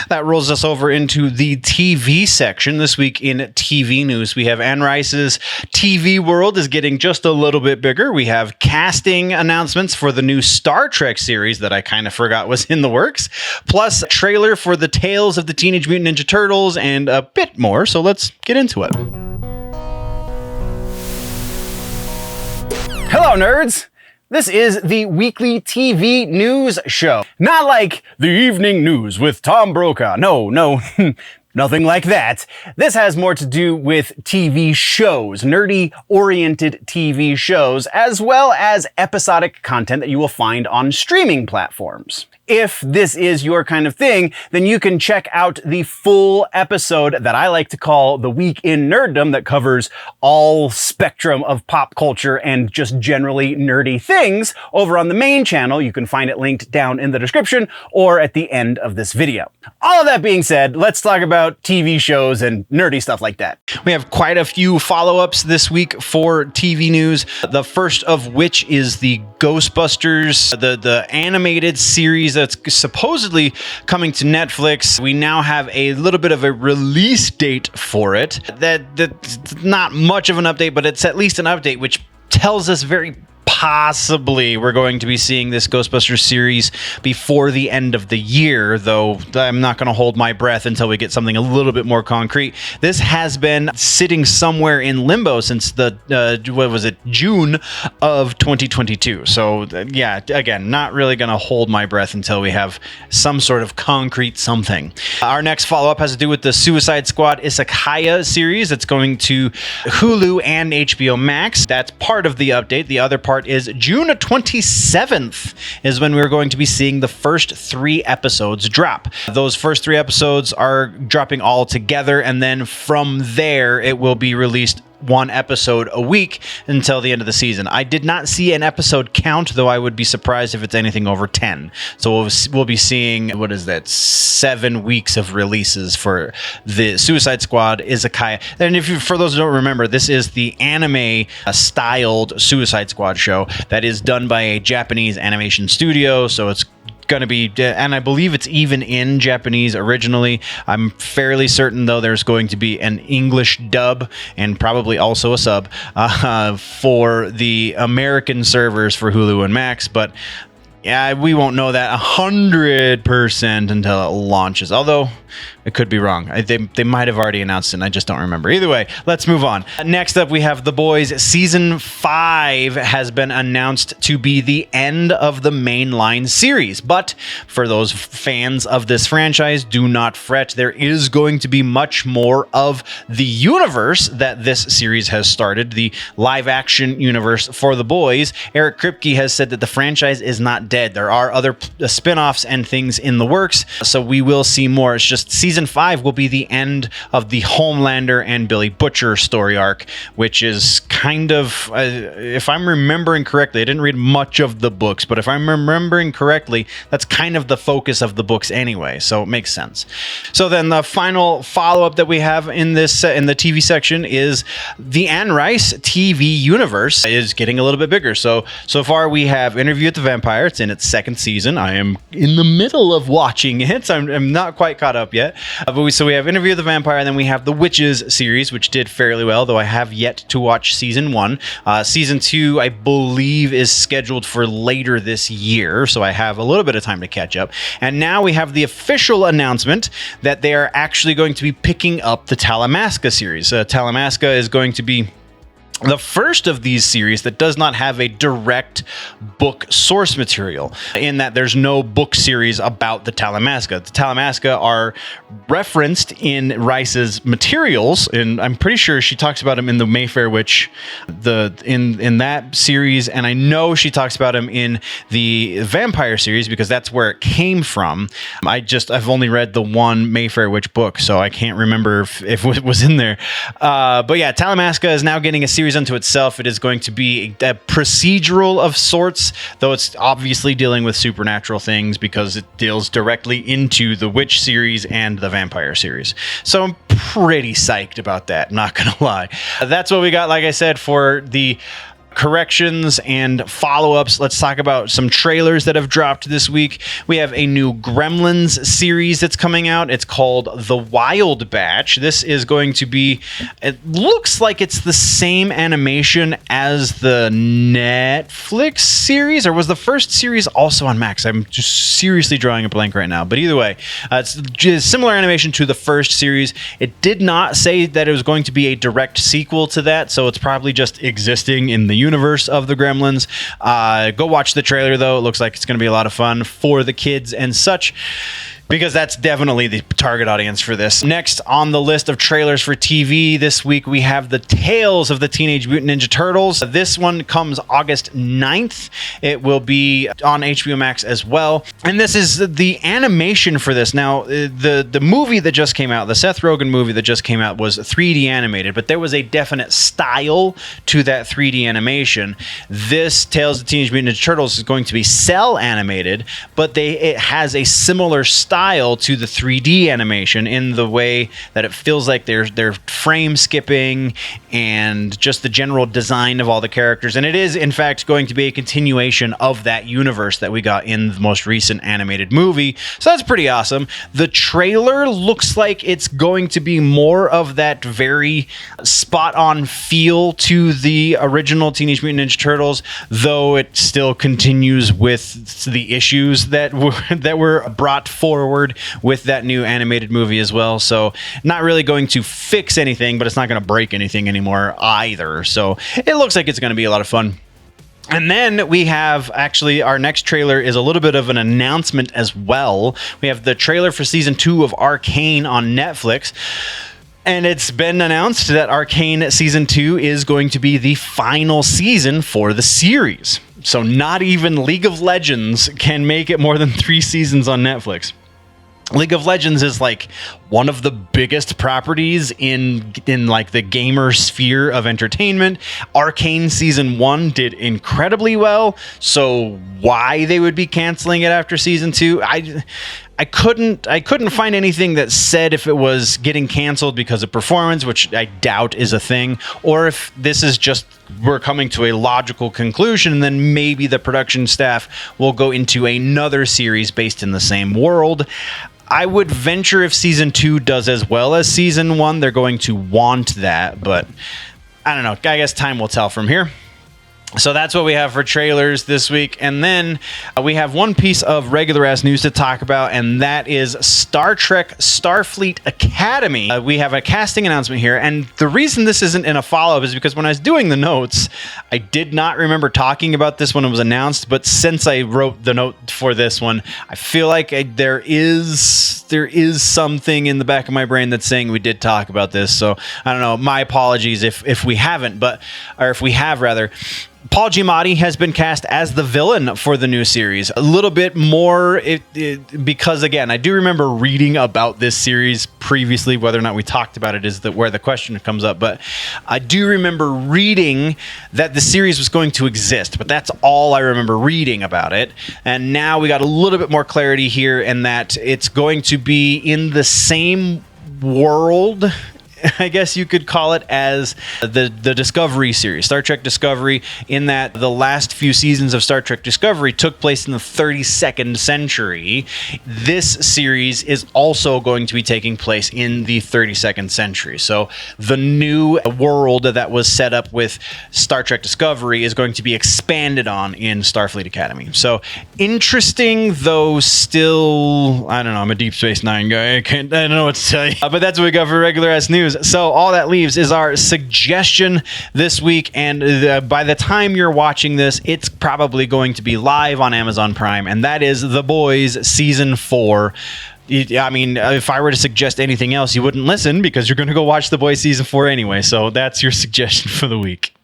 That rolls us over into the TV section. This week in TV news, we have Anne Rice's TV world is getting just a little bit bigger. We have casting announcements for the new Star Trek series that I kind of forgot was in the works, plus a trailer for the Tales of the Teenage Mutant Ninja Turtles and a bit more. So let's get into it. Hello, nerds. This is the weekly TV news show. Not like the evening news with Tom Brokaw. No, nothing like that. This has more to do with TV shows, nerdy-oriented TV shows, as well as episodic content that you will find on streaming platforms. If this is your kind of thing, then you can check out the full episode that I like to call The Week in Nerddom that covers all spectrum of pop culture and just generally nerdy things over on the main channel. You can find it linked down in the description or at the end of this video. All of that being said, let's talk about TV shows and nerdy stuff like that. We have quite a few follow-ups this week for TV news. The first of which is the Ghostbusters, the animated series that's supposedly coming to Netflix. We now have a little bit of a release date for it. That's not much of an update, but it's at least an update, which tells us very possibly we're going to be seeing this Ghostbusters series before the end of the year, though I'm not going to hold my breath until we get something a little bit more concrete. This has been sitting somewhere in limbo since June of 2022. So yeah, again, not really going to hold my breath until we have some sort of concrete something. Our next follow-up has to do with the Suicide Squad Isekai series that's going to Hulu and HBO Max. That's part of the update. The other part is June 27th is when we're going to be seeing the first 3 episodes drop. Those first 3 episodes are dropping all together, and then from there it will be released 1 episode a week until the end of the season. I did not see an episode count, though I would be surprised if it's anything over 10. So we'll be seeing, 7 weeks of releases for the Suicide Squad Isekai. And for those who don't remember, this is the anime styled Suicide Squad show that is done by a Japanese animation studio. So it's going to be, and I believe it's even in Japanese originally. I'm fairly certain, though, there's going to be an English dub and probably also a sub for the American servers for Hulu and Max, but yeah, we won't know that 100% until it launches, although it could be wrong. They might have already announced it, and I just don't remember. Either way, let's move on. Next up, we have The Boys. Season 5 has been announced to be the end of the mainline series. But for those fans of this franchise, do not fret. There is going to be much more of the universe that this series has started, the live-action universe for The Boys. Eric Kripke has said that the franchise is not dead. There are other spin-offs and things in the works, so we will see more. It's just season 5 will be the end of the Homelander and Billy Butcher story arc, which is kind of, if I'm remembering correctly, I didn't read much of the books, but if I'm remembering correctly, that's kind of the focus of the books anyway, so it makes sense. So then the final follow-up that we have in this in the TV section is the Anne Rice TV universe is getting a little bit bigger. So far we have Interview with the Vampire. It's in its 2nd season. I am in the middle of watching it. I'm not quite caught up yet. So we have Interview with the Vampire, and then we have the Witches series, which did fairly well, though I have yet to watch season 1. Season 2, I believe, is scheduled for later this year, so I have a little bit of time to catch up. And now we have the official announcement that they are actually going to be picking up the Talamasca series. Talamasca is going to be the first of these series that does not have a direct book source material, in that there's no book series about the Talamasca. The Talamasca are referenced in Rice's materials, and I'm pretty sure she talks about him in the Mayfair Witch, in that series, and I know she talks about him in the Vampire series because that's where it came from. I've only read the one Mayfair Witch book, so I can't remember if it was in there. But yeah, Talamasca is now getting a series unto itself. It is going to be a procedural of sorts, though it's obviously dealing with supernatural things because it deals directly into the Witch series and the Vampire series. So I'm pretty psyched about that, not gonna lie. That's what we got, like I said, for the corrections and follow-ups, let's talk about some trailers that have dropped this week. We have a new Gremlins series that's coming out. It's called The Wild Batch. This is going to be, it looks like it's the same animation as the Netflix series, or was the first series also on Max? I'm just seriously drawing a blank right now. But either way, it's just similar animation to the first series. It did not say that it was going to be a direct sequel to that, so it's probably just existing in the universe of the Gremlins. Go watch the trailer, though. It looks like it's going to be a lot of fun for the kids and such, because that's definitely the target audience for this. Next on the list of trailers for TV this week, we have the Tales of the Teenage Mutant Ninja Turtles. This one comes August 9th. It will be on HBO Max as well. And this is the animation for this. Now, the movie that just came out, the Seth Rogen movie that just came out, was 3D animated, but there was a definite style to that 3D animation. This Tales of the Teenage Mutant Ninja Turtles is going to be cell animated, but it has a similar style to the 3D animation in the way that it feels like they're frame skipping and just the general design of all the characters. And it is, in fact, going to be a continuation of that universe that we got in the most recent animated movie. So that's pretty awesome. The trailer looks like it's going to be more of that very spot-on feel to the original Teenage Mutant Ninja Turtles, though it still continues with the issues that were brought forward with that new animated movie as well. So not really going to fix anything, but it's not going to break anything anymore either. So it looks like it's going to be a lot of fun. And then we have, actually, our next trailer is a little bit of an announcement as well. We have the trailer for season 2 of Arcane on Netflix. And it's been announced that Arcane Season 2 is going to be the final season for the series. So not even League of Legends can make it more than 3 seasons on Netflix. League of Legends is like one of the biggest properties in like the gamer sphere of entertainment. Arcane season 1 did incredibly well, so why they would be canceling it after season 2, I couldn't find anything that said if it was getting canceled because of performance, which I doubt is a thing, or if this is just we're coming to a logical conclusion and then maybe the production staff will go into another series based in the same world. I would venture if season 2 does as well as season 1, they're going to want that, but I don't know. I guess time will tell from here. So that's what we have for trailers this week. And then we have one piece of regular ass news to talk about, and that is Star Trek Starfleet Academy. We have a casting announcement here, and the reason this isn't in a follow-up is because when I was doing the notes, I did not remember talking about this when it was announced, but since I wrote the note for this one, I feel like there is something in the back of my brain that's saying we did talk about this. So I don't know. My apologies if we haven't, or if we have rather. Paul Giamatti has been cast as the villain for the new series. A little bit more, because again, I do remember reading about this series previously. Whether or not we talked about it is where the question comes up. But I do remember reading that the series was going to exist. But that's all I remember reading about it. And now we got a little bit more clarity here, in that it's going to be in the same world, I guess you could call it, as the Discovery series, Star Trek Discovery, in that the last few seasons of Star Trek Discovery took place in the 32nd century. This series is also going to be taking place in the 32nd century. So the new world that was set up with Star Trek Discovery is going to be expanded on in Starfleet Academy. So interesting, though still, I don't know, I'm a Deep Space Nine guy. I don't know what to tell you. But that's what we got for regular ass news. So all that leaves is our suggestion this week, and by the time you're watching this, it's probably going to be live on Amazon Prime, and that is The Boys Season 4. I mean, if I were to suggest anything else, you wouldn't listen, because you're going to go watch The Boys Season 4 anyway, so that's your suggestion for the week.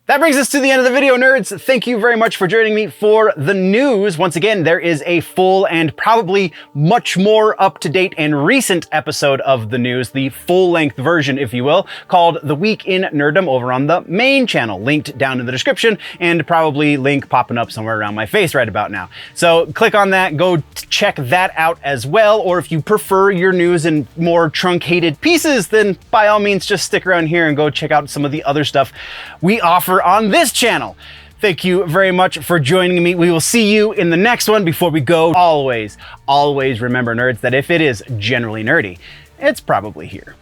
That brings us to the end of the video, nerds. Thank you very much for joining me for the news. Once again, there is a full and probably much more up-to-date and recent episode of the news, the full-length version, if you will, called The Week in Nerddom over on the main channel, linked down in the description, and probably link popping up somewhere around my face right about now. So click on that, go check that out as well, or if you prefer your news in more truncated pieces, then by all means just stick around here and go check out some of the other stuff we offer over on this channel. Thank you very much for joining me. We will see you in the next one. Before we go, always remember, nerds, that if it is generally nerdy, it's probably here.